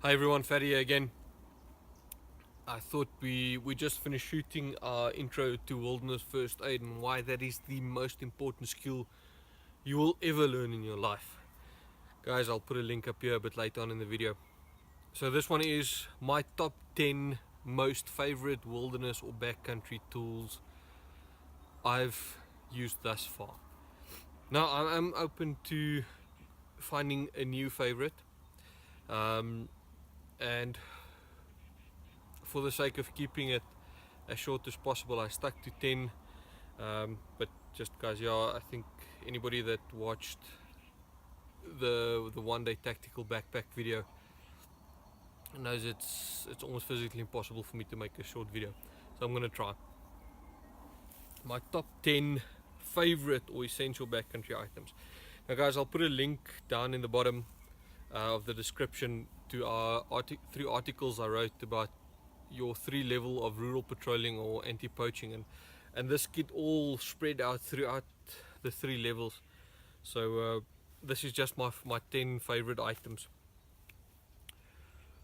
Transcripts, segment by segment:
Hi everyone, Fatty here again. I thought we just finished shooting our intro to wilderness first aid and why that is the most important skill you will ever learn in your life. Guys, I'll put a link up here a bit later on in the video. So this one is my top 10 most favorite wilderness or backcountry tools I've used thus far. Now I'm open to finding a new favorite, and for the sake of keeping it as short as possible, I stuck to 10. But just guys, yeah, I think anybody that watched the one day tactical backpack video knows it's almost physically impossible for me to make a short video, so I'm gonna try. My top 10 favorite or essential backcountry items. Now guys, I'll put a link down in the bottom of the description to our three articles I wrote about your 3 level of rural patrolling or anti-poaching, and this get all spread out throughout the 3 levels. So this is just my 10 favorite items.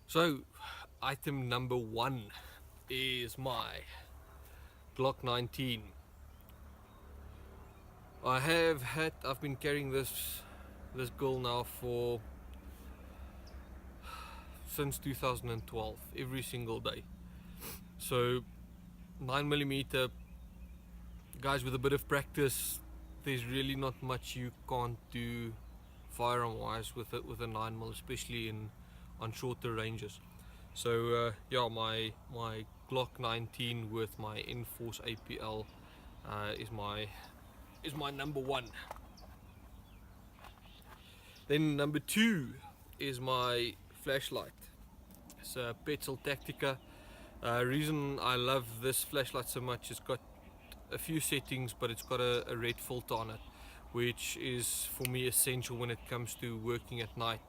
So item number 1 is my Glock 19. I've been carrying this girl now since 2012, every single day. So 9mm, guys, with a bit of practice there's really not much you can't do firearm wise with a 9mm, especially on shorter ranges. So yeah, my Glock 19 with my Enforce APL is my number 1. Then number 2 is my flashlight. It's a Petzl Tactica. Reason I love this flashlight so much, it's got a few settings, but it's got a red filter on it, which is for me essential when it comes to working at night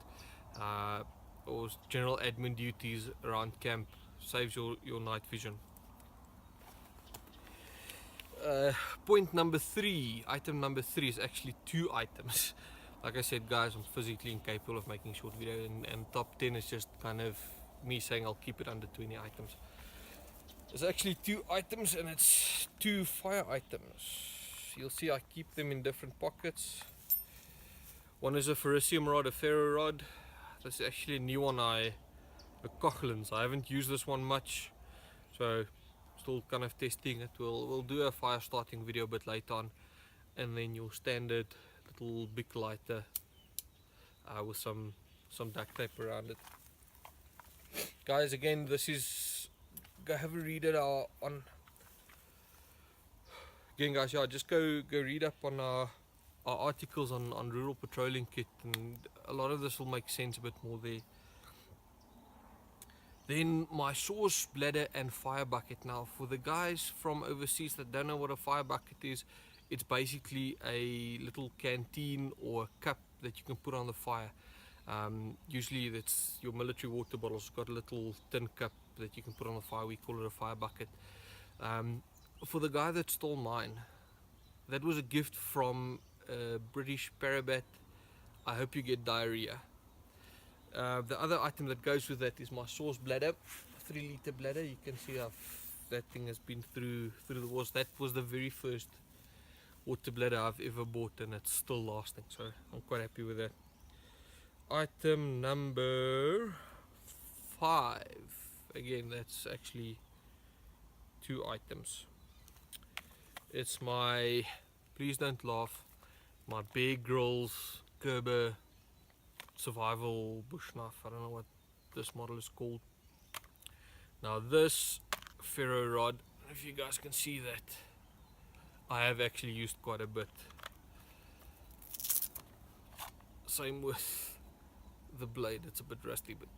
or general admin duties around camp. Saves your night vision. Point number 3, item number 3 is actually 2 items. Like I said, guys, I'm physically incapable of making short video, and top 10 is just kind of me saying I'll keep it under 20 items. It's actually 2 items, and it's 2 fire items. You'll see I keep them in different pockets. One is a ferricium rod, a ferro rod. This is actually a new one, a Cochlins. I haven't used this one much, so still kind of testing it. We'll do a fire starting video a bit later on, and then your standard little big lighter with some duct tape around it. Guys, again, this is, go have a read it on again, guys. Yeah, just go read up on our articles on rural patrolling kit, and a lot of this will make sense a bit more there. Then my sauce bladder and fire bucket. Now for the guys from overseas that don't know what a fire bucket is, it's basically a little canteen or a cup that you can put on the fire. Usually that's your military water bottles. It's got a little tin cup that you can put on the fire. We call it a fire bucket. For the guy that stole mine, that was a gift from a British parabat. I hope you get diarrhea. The other item that goes with that is my sauce bladder, 3-liter bladder. You can see how that thing has been through the wars. That was the very first water bladder I've ever bought, and it's still lasting, so I'm quite happy with that. Item number 5, again, that's actually 2 items. It's my, please don't laugh, my Bear Grylls Gerber survival bush knife. I don't know what this model is called. Now this ferro rod, if you guys can see that, I have actually used quite a bit. Same with the blade, it's a bit rusty, but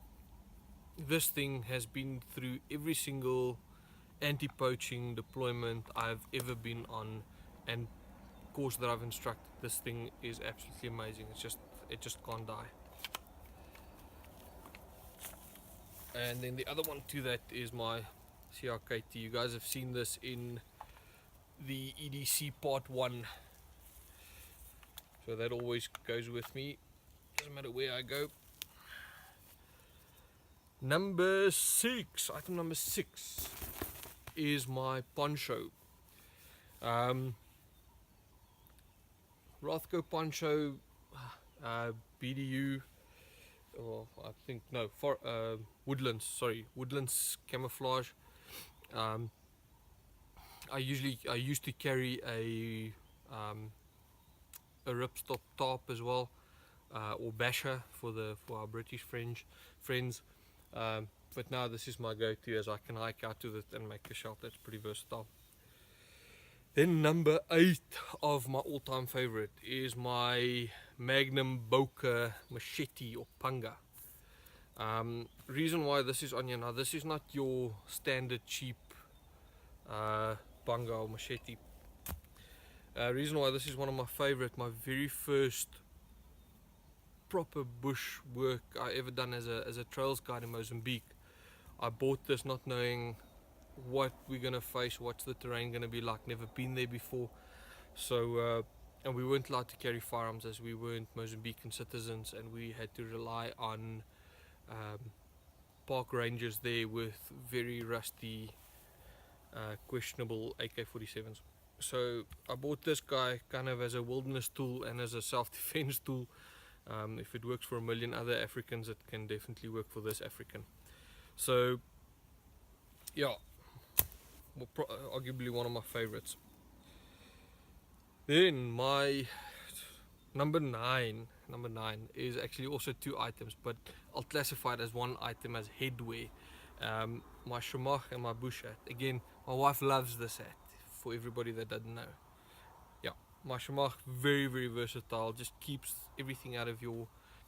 this thing has been through every single anti-poaching deployment I've ever been on, and course that I've instructed. This thing is absolutely amazing. It just can't die. And then the other one to that is my CRKT. You guys have seen this in the EDC part 1, so that always goes with me, doesn't matter where I go. Number 6, item number 6 is my Poncho. Rothko Poncho, BDU, or I think no, for Woodlands. Sorry, Woodlands camouflage. I used to carry a ripstop top as well, or basher for our British friends. But now this is my go-to, as I can hike out with it and make a shot. That's pretty versatile. Then number 8 of my all-time favorite is my Magnum Boosh machete or panga. Reason why this is on here now, this is not your standard cheap panga or machete. Reason why this is one of my favorite, my very first proper bush work I ever done as a trails guide in Mozambique. I bought this not knowing what we're gonna face, what's the terrain gonna be like, never been there before. So and we weren't allowed to carry firearms as we weren't Mozambican citizens, and we had to rely on park rangers there with very rusty questionable AK-47s. So I bought this guy kind of as a wilderness tool and as a self-defense tool. If it works for a million other Africans, it can definitely work for this African. So yeah, arguably one of my favorites. Then my number nine is actually also 2 items, but I'll classify it as one item as headwear. My Shemach and my bush hat. Again, my wife loves this hat, for everybody that doesn't know. Yeah, my Shemach, very versatile, just keeps everything out of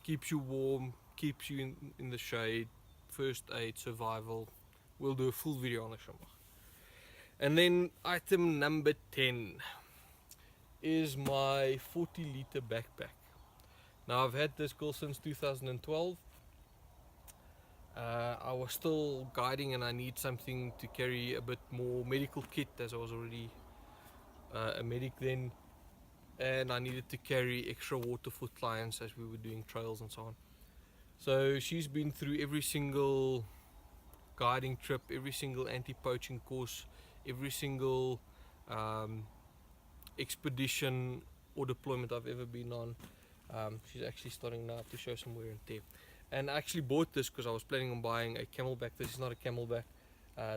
keeps you warm, keeps you in the shade, first aid, survival. We'll do a full video on the Shemach. And then item number 10 is my 40-liter backpack. Now I've had this girl since 2012. I was still guiding and I need something to carry a bit more medical kit, as I was already a medic then, and I needed to carry extra water for clients as we were doing trails and so on. So she's been through every single guiding trip, every single anti-poaching course, every single expedition or deployment I've ever been on. She's actually starting now to show some wear and tear. And I actually bought this because I was planning on buying a camelback. This is not a camelback.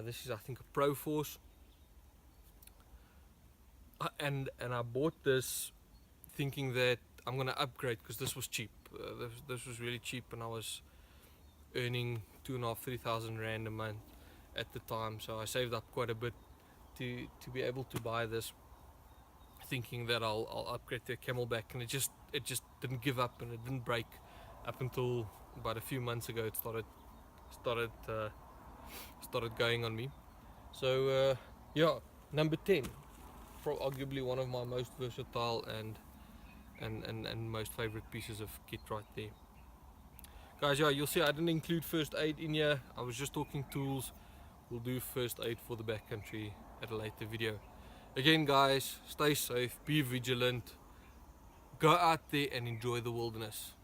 This is, I think, a Pro Force. And I bought this thinking that I'm gonna upgrade because this was cheap. This was really cheap, and I was earning 2,500-3,000 rand a month at the time. So I saved up quite a bit to be able to buy this, thinking that I'll upgrade to a camelback, and it just didn't give up, and it didn't break up until about a few months ago. It started going on me. So yeah, number 10, arguably one of my most versatile and most favorite pieces of kit right there. Guys, yeah, you'll see I didn't include first aid in here. I was just talking tools. We'll do first aid for the backcountry at a later video. Again, guys, stay safe, be vigilant, go out there and enjoy the wilderness.